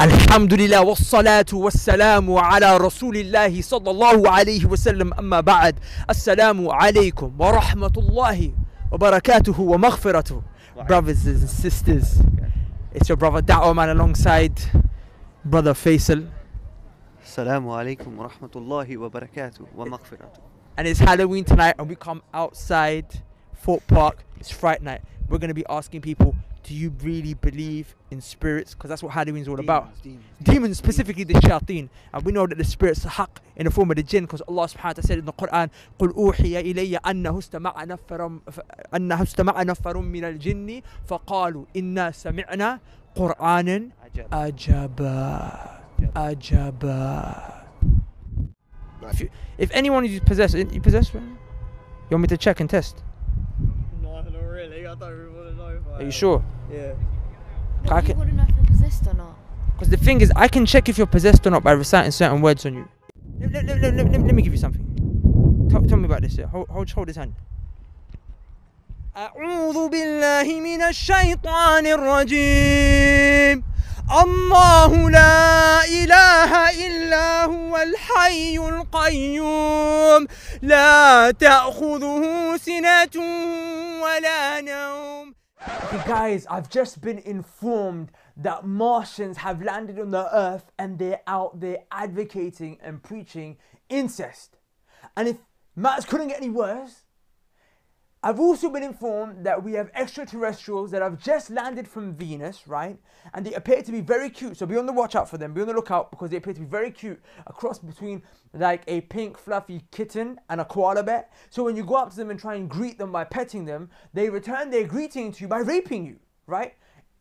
Alhamdulillah wassalatu wassalamu ala rasulillahi sallallahu alayhi wa sallam amma ba'd. Assalamu alaykum wa rahmatullahi wa barakatuhu wa maghfiratuh. Brothers and sisters, it's your brother Dawah man alongside brother Faisal. Assalamu alaikum wa rahmatullahi wa barakatuh wa maghfiratuh. And it's Halloween tonight and we come outside Fort Park. It's Fright night. We're going to be asking people, do you really believe in spirits? Because that's what Halloween's all about. Demons, specifically the shayateen. And we know that the spirits are haqq in the form of the jinn, because Allah subhanahu wa ta'ala said in the Quran, قُلْ أُوحِيَ إِلَيَّ أَنَّهُ اسْتَمَعَ نَفَرٌ مِّنَ الْجِنِّ فَقَالُوا إِنَّا سَمِعْنَا قُرْآنًا عَجَبًا. If anyone is possessed, you possessed? You want me to check and test? No, not really. I don't really want to know if I Are you sure? Yeah. You want to know if you're possessed or not? Because the thing is, I can check if you're possessed or not by reciting certain words on you. Let me give you something. Tell me about this here. Hold his hand. أعوذ بالله من الشيطان الرجيم. الله لا إله إلا هو الحي القيوم لا تأخذه سنة ولا نوم. Okay guys, I've just been informed that Martians have landed on the earth and they're out there advocating and preaching incest. And if matters couldn't get any worse, I've also been informed that we have extraterrestrials that have just landed from Venus, right? And they appear to be very cute. So be on the watch out for them. Be on the lookout, because they appear to be very cute. A cross between like a pink fluffy kitten and a koala bear. So when you go up to them and try and greet them by petting them, they return their greeting to you by raping you, right?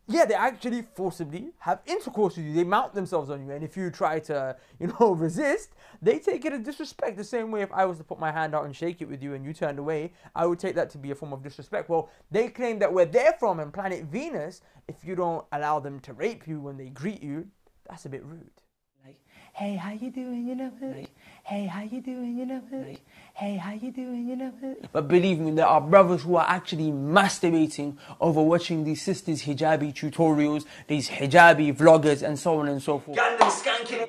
Yeah, they actually forcibly have intercourse with you. They mount themselves on you. And if you try to, resist, they take it as disrespect. The same way if I was to put my hand out and shake it with you and you turned away, I would take that to be a form of disrespect. Well, they claim that where they're from in planet Venus, if you don't allow them to rape you when they greet you, that's a bit rude. Like, hey, how you doing? You know it. Hey, how you doing? You know it. Hey, how you doing? You know it. But believe me, there are brothers who are actually masturbating over watching these sisters' hijabi tutorials, these hijabi vloggers, and so on and so forth. Gundam skanking.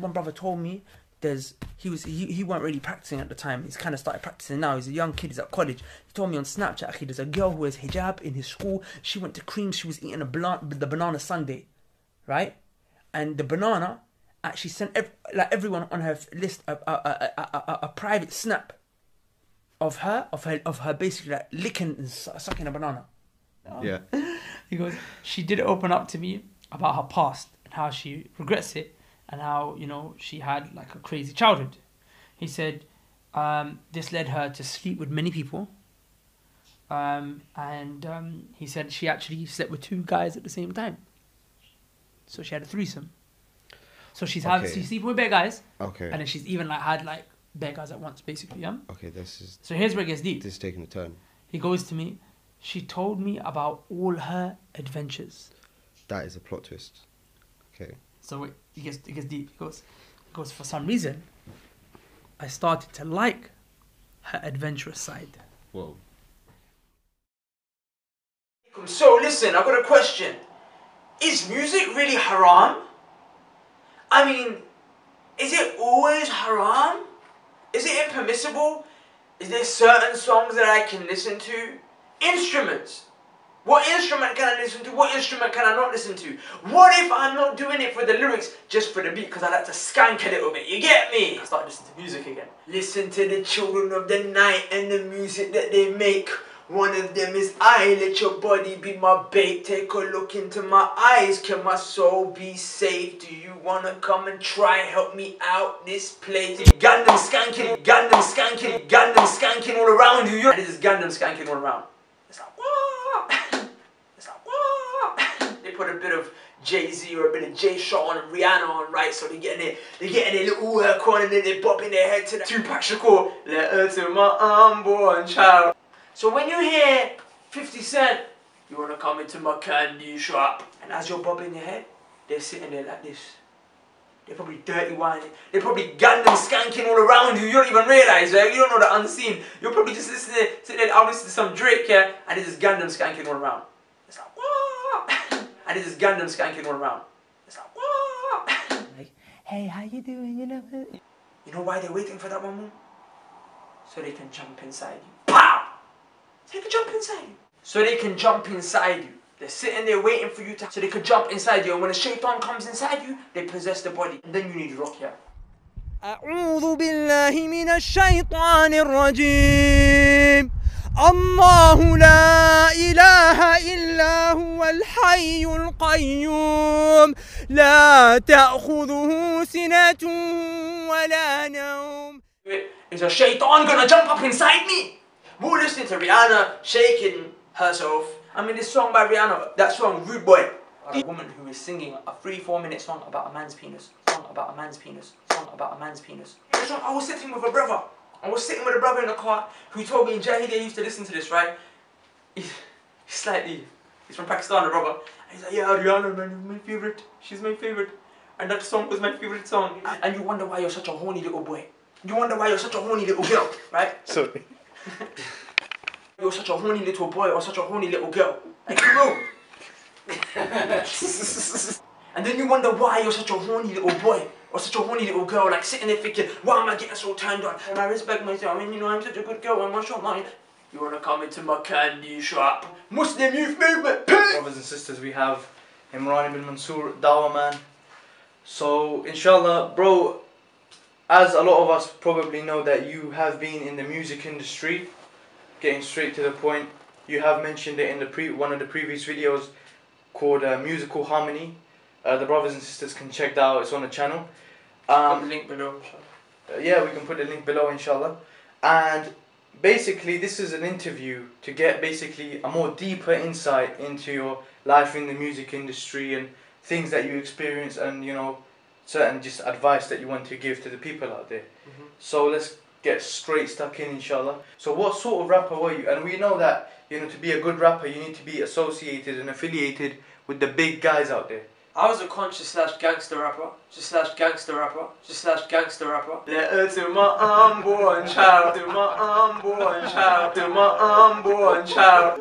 One brother told me he weren't really practicing at the time. He's kind of started practicing now. He's a young kid. He's at college. He told me on Snapchat, there's a girl who wears hijab in his school. She went to cream. She was eating the banana sundae, right? And the banana actually sent everyone on her list a private snap of her basically like licking and sucking a banana. Yeah. He goes, she did open up to me about her past and how she regrets it and how, she had like a crazy childhood. He said this led her to sleep with many people. He said she actually slept with 2 guys at the same time. So she had a threesome. So she's sleeping with bare guys. Okay. And then she's even had bare guys at once, basically, yeah? Okay, So here's where it gets deep. This is taking a turn. He goes to me, she told me about all her adventures. That is a plot twist. Okay. So it gets deep. He goes, for some reason, I started to like her adventurous side. Whoa. So listen, I've got a question. Is music really haram? I mean, is it always haram? Is it impermissible? Is there certain songs that I can listen to? Instruments. What instrument can I listen to? What instrument can I not listen to? What if I'm not doing it for the lyrics, just for the beat, because I like to skank a little bit? You get me? I start listening to music again. Listen to the children of the night and the music that they make. One of them is I, let your body be my bait. Take a look into my eyes, can my soul be saved? Do you wanna come and try, help me out this place? Gundam skanking all around you. And this is Gundam skanking all around. It's like, whoa! It's like, whoa! They put a bit of Jay-Z or a bit of Jay-Shaw and Rihanna on, right? So they're getting their little work on and then they're bopping their head to the Tupac Shakur. Let her to my unborn child. So when you hear 50 Cent, you want to come into my candy shop. And as you're bobbing your head, they're sitting there like this. They're probably dirty whining. They're probably Gundam skanking all around you. You don't even realise, right? You don't know the unseen. You're probably just sitting there, I'll listen to some Drake, yeah? And it's just Gundam skanking all around. It's like, whoa! and there's this Gundam skanking all around. It's like, what? Like, hey, how you doing? You know why they're waiting for that one more? So they can jump inside you. Pow! So they can jump inside you. So they can jump inside you. They're sitting there waiting for you to, so they can jump inside you. And when a shaitan comes inside you, they possess the body. And then you need ruqya. أعوذ بالله من الشيطان الرجيم الله لا إله إلا هو الحي القيوم لا تأخذه سنة ولا نوم. Is a shaitan gonna jump up inside me? We're listening to Rihanna shaking herself. I mean, this song by Rihanna, that song, Rude Boy. A woman who is singing a 3-4 minute song about a man's penis. Song about a man's penis. Song about a man's penis. I was sitting with a brother. I was sitting with a brother in the car who told me in Jahiliyyah used to listen to this, right? He's from Pakistan, the brother. And he's like, yeah, Rihanna, man, is my favorite. She's my favorite. And that song was my favorite song. And you wonder why you're such a horny little boy. You wonder why you're such a horny little girl, right? Sorry. You're such a horny little boy or such a horny little girl. Like, you know. And then you wonder why you're such a horny little boy or such a horny little girl, like sitting there thinking, why am I getting so turned on? And I respect myself, I mean, you know, I'm such a good girl and mashallah. You wanna come into my candy shop? Muslim Youth Movement, Brothers and sisters, we have Imran ibn Mansour, Dawah man. So, inshallah, bro, as a lot of us probably know that you have been in the music industry, getting straight to the point, you have mentioned it in one of the previous videos called Musical Harmony. The brothers and sisters can check that out, it's on the channel. Put the link below, inshallah. Yeah, we can put the link below, inshallah. And basically, this is an interview to get basically a more deeper insight into your life in the music industry and things that you experience and, you know, certain just advice that you want to give to the people out there. So let's get straight stuck in, inshallah. So what sort of rapper were you? And we know that, you know, to be a good rapper, you need to be associated and affiliated with the big guys out there. I was a conscious / gangster rapper, / gangster rapper, / gangster rapper. Let her to my unborn child, to my unborn child, to my unborn child.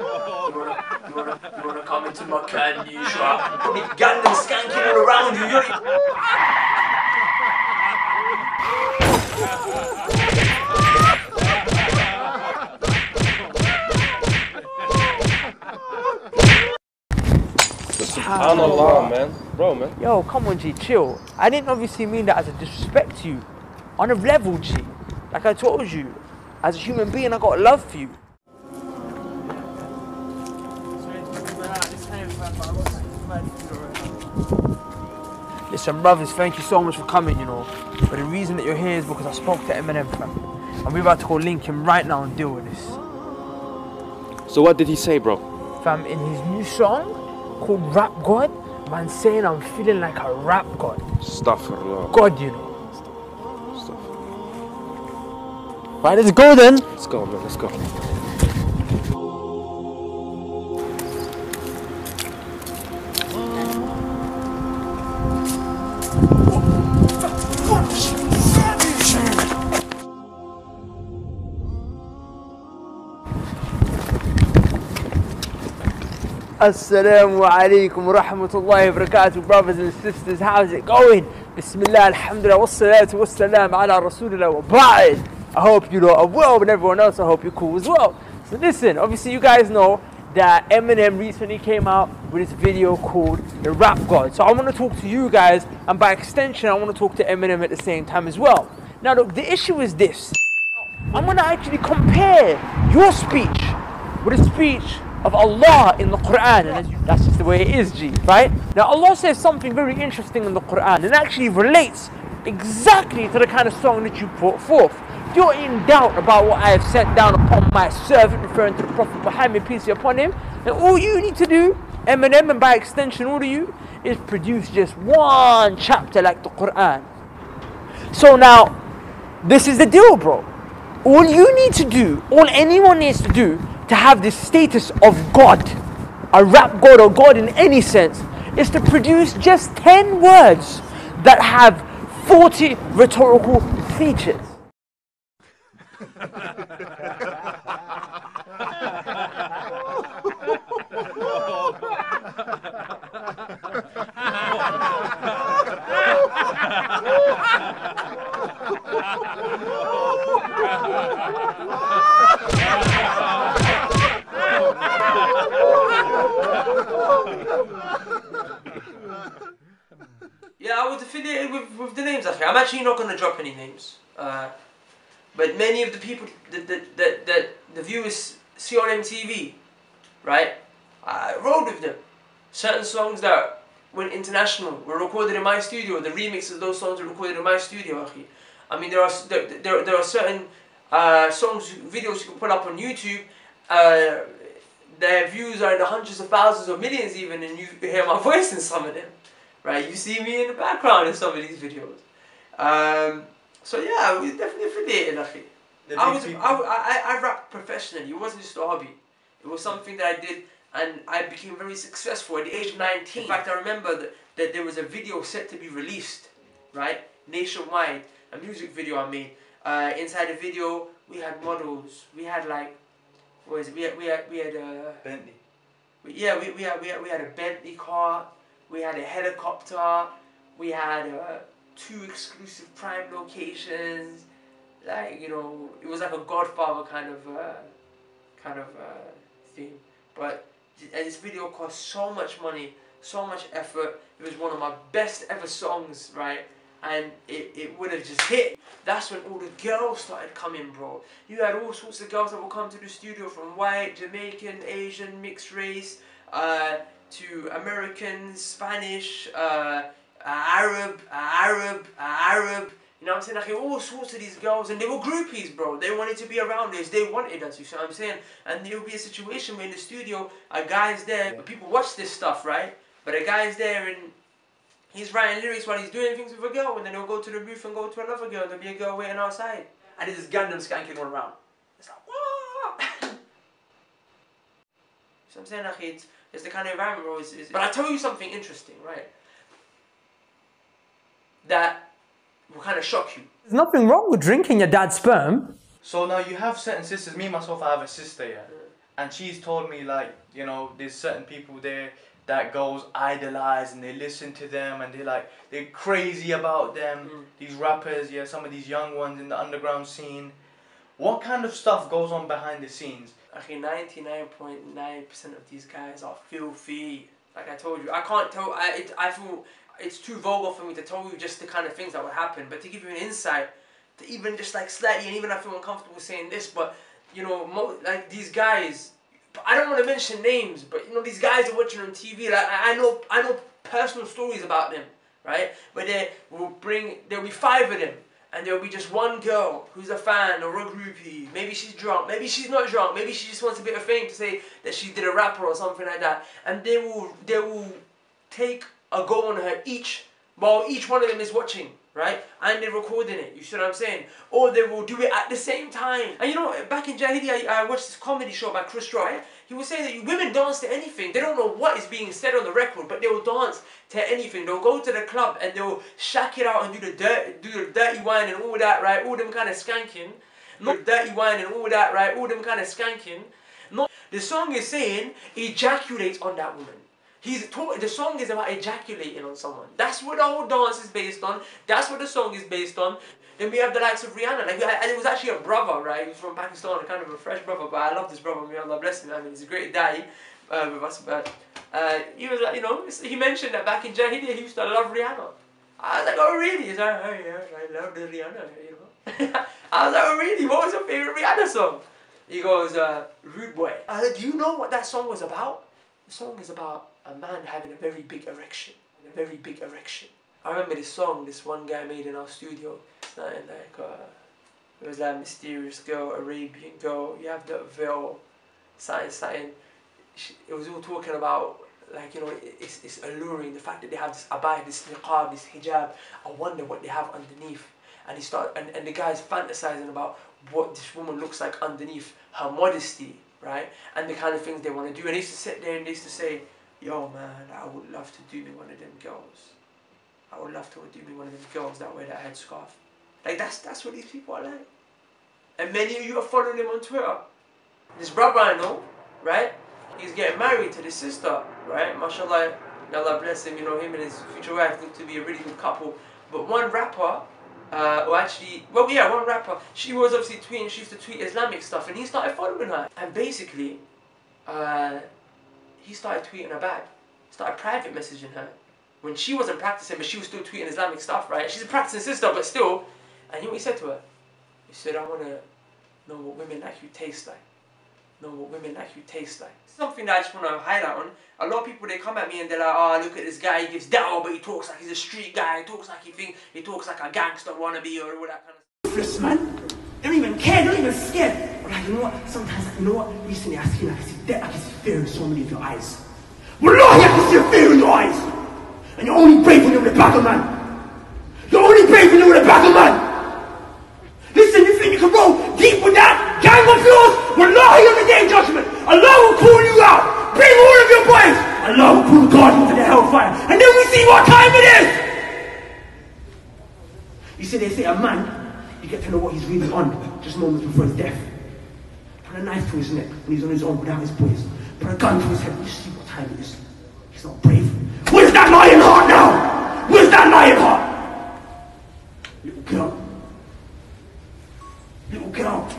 You wanna come into my candy shop? Put the Gundam skanking all around you. SubhanAllah, man. Bro, man. Yo, come on, G, chill. I didn't obviously mean that as a disrespect to you. On a level, G. Like I told you, as a human being, I got love for you. Listen, brothers, thank you so much for coming, you know. But the reason that you're here is because I spoke to Eminem, fam. And we're about to go link him right now and deal with this. So what did he say, bro? Fam, in his new song called Rap God, man saying I'm feeling like a rap god. Astaghfirullah. God, you know. Right, let's go then. Let's go, man, let's go. Assalamu alaikum wa rahmatullahi wa barakatuh, brothers and sisters, how's it going? Bismillah, alhamdulillah, wassalatu wassalam ala rasulillah wa ba'd. I hope you lot are well, and everyone else, I hope you're cool as well. So listen, obviously you guys know that Eminem recently came out with this video called The Rap God. So I want to talk to you guys, and by extension I want to talk to Eminem at the same time as well. Now look, the issue is this. I'm going to actually compare your speech with the speech of Allah in the Quran, and that's just the way it is, G, right? Now Allah says something very interesting in the Quran, and actually relates exactly to the kind of song that you put forth. If you're in doubt about what I have sent down upon my servant, referring to the Prophet Muhammad, peace be upon him, then all you need to do, Eminem, and by extension all of you, is produce just one chapter like the Quran. So now, this is the deal, bro. All you need to do, all anyone needs to do to have this status of God, a rap God or God in any sense, is to produce just 10 words that have 40 rhetorical features. Yeah, I was affiliated with the names. I'm actually not going to drop any names. But many of the people that the viewers see on MTV, right? I rode with them. Certain songs that went international were recorded in my studio. The remixes of those songs were recorded in my studio, akhi. I mean, there are certain songs, videos you can put up on YouTube. Their views are in the hundreds of thousands or millions even, and you hear my voice in some of them, right? You see me in the background in some of these videos. So yeah, we definitely affiliated, akhi. I rapped professionally. It wasn't just a hobby. It was something that I did, and I became very successful at the age of 19. In fact, I remember that there was a video set to be released, right, nationwide, a music video I made. Inside the video, we had models. We had like, what is it? We had Bentley. we had a Bentley car. We had a helicopter. We had 2 exclusive prime locations. Like, you know, it was like a Godfather kind of theme. But and this video cost so much money, so much effort. It was one of my best ever songs, right? And it would have just hit. That's when all the girls started coming, bro. You had all sorts of girls that would come to the studio, from white, Jamaican, Asian, mixed race, to Americans, Spanish, Arab. You know what I'm saying? Like, all sorts of these girls, and they were groupies, bro. They wanted to be around us. They wanted us, you see what I'm saying? And there would be a situation where in the studio, a guy's there, but people watch this stuff, right? But a guy's there and he's writing lyrics while he's doing things with a girl, and then he'll go to the booth and go to another girl, and there'll be a girl waiting outside. And there's this Gundam skanking going around. It's like, what? So I'm saying, like, it's the kind of environment, bro. But I tell you something interesting, right? That will kind of shock you. There's nothing wrong with drinking your dad's sperm. So now you have certain sisters. Me myself, I have a sister, yeah, and she's told me, like, you know, there's certain people there that girls idolize and they listen to them and they're crazy about them. These rappers, yeah, some of these young ones in the underground scene. What kind of stuff goes on behind the scenes? Okay, 99.9% of these guys are filthy. Like I told you, I can't tell. I feel it's too vulgar for me to tell you just the kind of things that would happen. But to give you an insight, to even just like slightly, and even I feel uncomfortable saying this, but you know, like these guys. I don't want to mention names, but you know, these guys are watching on TV. Like I know personal stories about them, right? But there'll be 5 of them, and there'll be just one girl who's a fan or a groupie. Maybe she's drunk, maybe she's not drunk, maybe she just wants a bit of fame to say that she did a rapper or something like that. And they will take a go on her while each one of them is watching. Right? And they're recording it, you see what I'm saying? Or they will do it at the same time. And you know, back in Jahiliyyah, I watched this comedy show by Chris Rock, right? He was saying that women dance to anything. They don't know what is being said on the record, but they will dance to anything. They'll go to the club and they'll shack it out and do the dirty wine and all that, right? All them kind of skanking. Not dirty wine and all that, right? All them kind of skanking. The song is saying, ejaculate on that woman. The song is about ejaculating on someone. That's what the whole dance is based on. That's what the song is based on. Then we have the likes of Rihanna. Like, and it was actually a brother, right? He was from Pakistan, kind of a fresh brother. But I love this brother. May Allah bless him. I mean, he's a great da'i with us. But he was like, you know, he mentioned that back in Jahiliyyah he used to love Rihanna. I was like, oh really? He's like, oh yeah, I love the Rihanna, you know. I was like, oh really? What was your favorite Rihanna song? He goes, Rude Boy. I said, do you know what that song was about? The song is about a man having a very big erection. A very big erection. I remember this song this one guy made in our studio. Something like, it was like mysterious girl, Arabian girl, you have the veil, something. It was all talking about, like, you know, it's alluring, the fact that they have this abaya, this niqab, this hijab. I wonder what they have underneath. And and the guy's fantasizing about what this woman looks like underneath her modesty, right? And the kind of things they want to do. And they used to sit there and they used to say, yo man, I would love to do me one of them girls. I would love to do me one of them girls that wear that headscarf. Like that's what these people are like. And many of you are following him on Twitter. This brother I know, right? He's getting married to this sister, right? Mashallah, May Allah bless him, you know, him and his future wife look to be a really good couple. But one rapper, one rapper, she was obviously tweeting, she used to tweet Islamic stuff, and he started following her. And basically, he started tweeting her back, started private messaging her. When she wasn't practicing, but she was still tweeting Islamic stuff, right? She's a practicing sister, but still. And you know what he said to her? He said, I want to know what women like you taste like. Know what women like you taste like. Something that I just want to highlight on. A lot of people, they come at me and they're like, oh, look at this guy, he gives dawah, but he talks like he's a street guy. He talks like he talks like a gangster wannabe or all that kind of stuff. Ruthless, man. They don't even care, they're not even scared. But like, you know what? Sometimes, like, you know what? Recently I can see death, I can see fear in so many of your eyes. Wallahi, I can see fear in your eyes. And you're only brave when you're with a battle man. You're only brave when you're with a battle man. Listen, you think you can roll deep with that gang of yours? Wallahi, on the day of judgment, Allah will call you out. Bring all of your boys. Allah will call the guardian to the hellfire. And then we see what time it is. You see, they say a man, you get to know what he's really on just moments before his death. Put a knife to his neck when he's on his own without his boys. Put a gun to his head, you see what time it is. He's not brave. Where's that lion heart now? Where's that lion heart? Little girl. Little girl.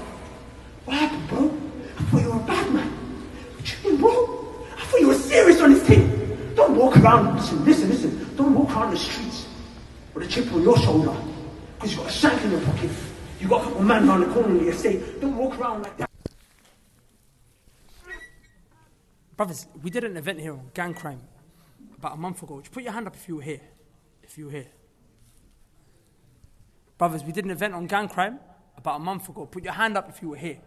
What happened, bro? I thought you were a bad man. What you mean, bro? I thought you were serious on this thing. Don't walk around, listen. Don't walk around the streets with a chip on your shoulder. Because you got a shank in your pocket. You got a couple men around the corner of the estate. Don't walk around like that. Brothers, we did an event here on gang crime about a month ago. Just put your hand up if you were here. If you were here. Brothers, we did an event on gang crime about a month ago. Put your hand up if you were here.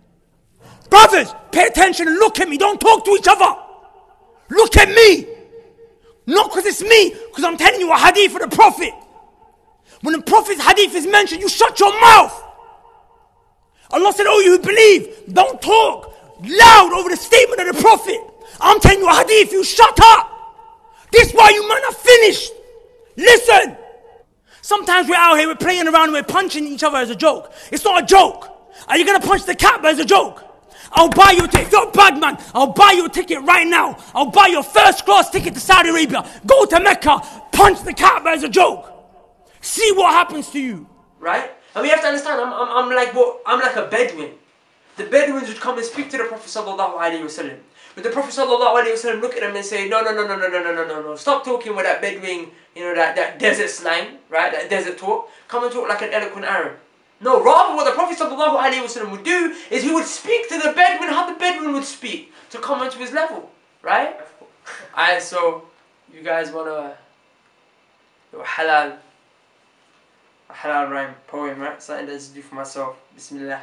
Brothers, pay attention and look at me. Don't talk to each other. Look at me. Not because it's me, because I'm telling you a hadith of the Prophet. When the Prophet's hadith is mentioned, you shut your mouth. Allah said, oh, you who believe, don't talk loud over the statement of the Prophet. I'm telling you a hadith, you shut up. This is why you man are finished. Listen. Sometimes we're out here, we're playing around, and we're punching each other as a joke. It's not a joke. Are you going to punch the Kaaba as a joke? I'll buy you a ticket. If you're a bad man, I'll buy you a ticket right now. I'll buy you a first class ticket to Saudi Arabia. Go to Mecca, punch the Kaaba as a joke. See what happens to you. Right? And we have to understand, I'm like a Bedouin. The Bedouins would come and speak to the Prophet sallallahu alaihi wasallam. But the Prophet sallallahu alaihi wasallam look at them and say, no. Stop talking with that Bedouin, you know, that desert slang, right? That desert talk. Come and talk like an eloquent Arab. No, rather what the Prophet sallallahu alaihi wasallam would do is he would speak to the Bedouin how the Bedouin would speak to come onto his level, right? Alright, so you guys wanna do a halal rhyme poem, right? Something that's do for myself. Bismillah.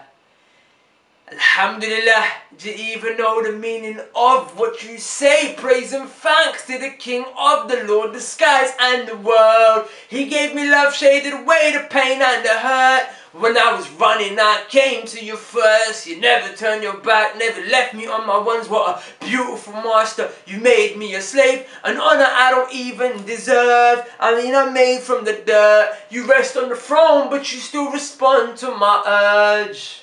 Alhamdulillah, do you even know the meaning of what you say? Praise and thanks to the King of the Lord, the skies and the world. He gave me love, shaded away the pain and the hurt. When I was running, I came to you first. You never turned your back, never left me on my ones. What a beautiful master. You made me a slave, an honor I don't even deserve. I mean, I'm made from the dirt. You rest on the throne, but you still respond to my urge.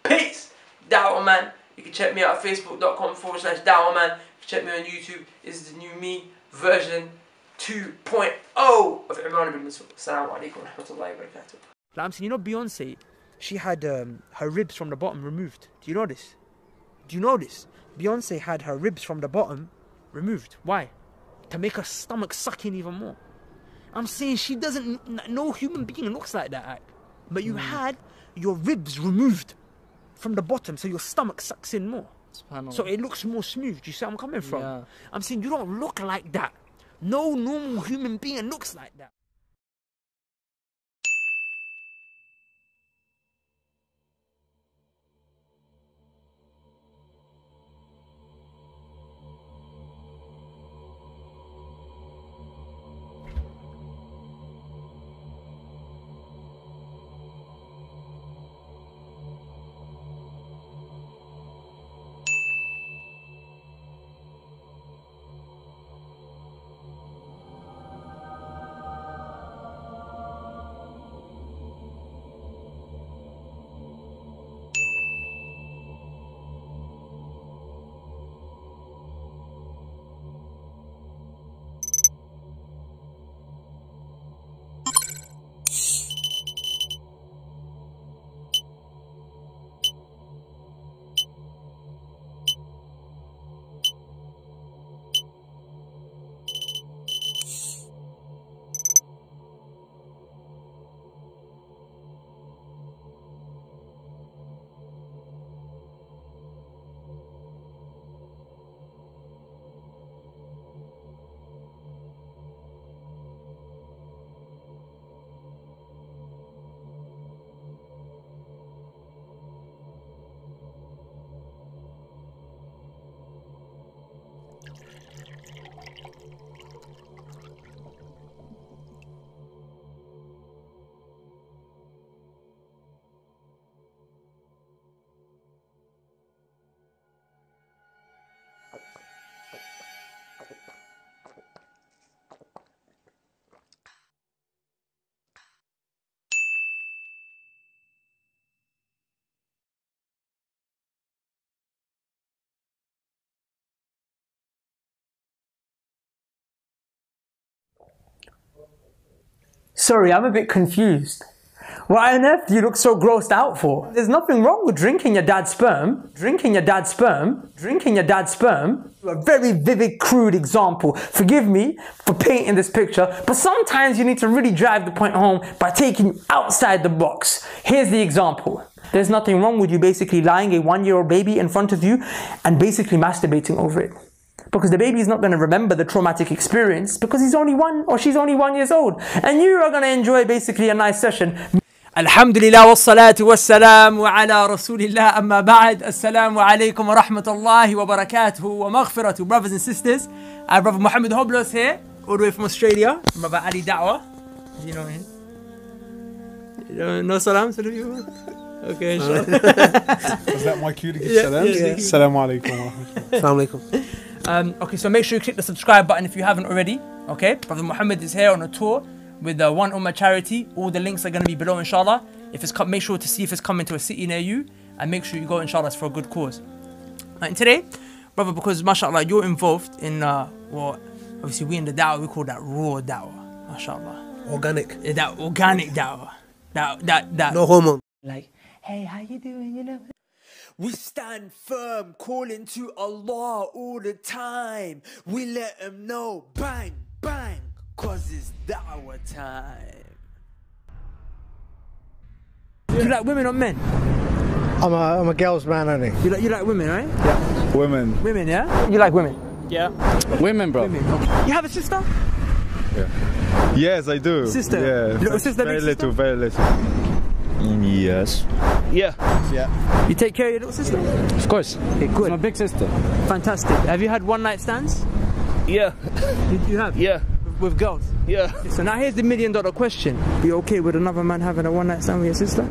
Peace. Dawah man. You can check me out at facebook.com/Dawah man. Check me on YouTube. This is the new me version 2.0 of Imran ibn Masud. Assalamu alaikum wa rahmatullahi wa barakatuh. I'm saying, you know, Beyonce, she had her ribs from the bottom removed. Do you know this? Beyonce had her ribs from the bottom removed. Why? To make her stomach suck in even more. I'm saying she doesn't, no human being looks like that. But you had your ribs removed from the bottom so your stomach sucks in more. So it looks more smooth. Do you see where I'm coming from? Yeah. I'm saying you don't look like that. No normal human being looks like that. Sorry, I'm a bit confused. Why on earth do you look so grossed out for? There's nothing wrong with drinking your dad's sperm. Drinking your dad's sperm. Drinking your dad's sperm. A very vivid, crude example. Forgive me for painting this picture, but sometimes you need to really drive the point home by taking outside the box. Here's the example. There's nothing wrong with you basically lying a 1-year-old baby in front of you and basically masturbating over it. Because the baby is not going to remember the traumatic experience because he's only 1 or she's only 1 year old. And you are going to enjoy basically a nice session. Alhamdulillah wassalatu wassalamu ala rasulillah amma ba'd. Assalamu alaikum wa rahmatullahi wa barakatuhu wa maghfiratuh. Brothers and sisters, our brother Muhammad Hoblos here, all the way from Australia. Brother Ali Dawah. You know him? No salam to you? Okay, inshallah. Was that my cue to give salam? Assalamu alaikum wa rahmatullah. Assalamu alaikum. Okay, so make sure you click the subscribe button if you haven't already. Okay, Brother Muhammad is here on a tour with the One Ummah charity. All the links are going to be below, inshallah. If it's make sure to see if it's coming to a city near you, and make sure you go, inshallah. It's for a good cause. And today, brother, because mashallah you're involved in well, obviously we in the da'wah, we call that raw da'wah, mashallah. Organic. Yeah, that organic da'wah. That no hormone. Like, hey, how you doing? You know. We stand firm, calling to Allah all the time. We let Him know, bang, bang, cause it's da'wah time. You like women or men? I'm a girl's man, only. You like women, right? Yeah. Women. Women, yeah? You like women? Yeah. Women, bro. Women. Okay. You have a sister? Yeah. Yes, I do. Sister? Yeah. Little sister? Very little, very little. Yes. Yeah. Yeah. You take care of your little sister? Of course. Okay, good. It's my big sister. Fantastic. Have you had one night stands? Yeah. You have? Yeah. With girls? Yeah. So now here's the $1 million question. Be okay with another man having a one night stand with your sister?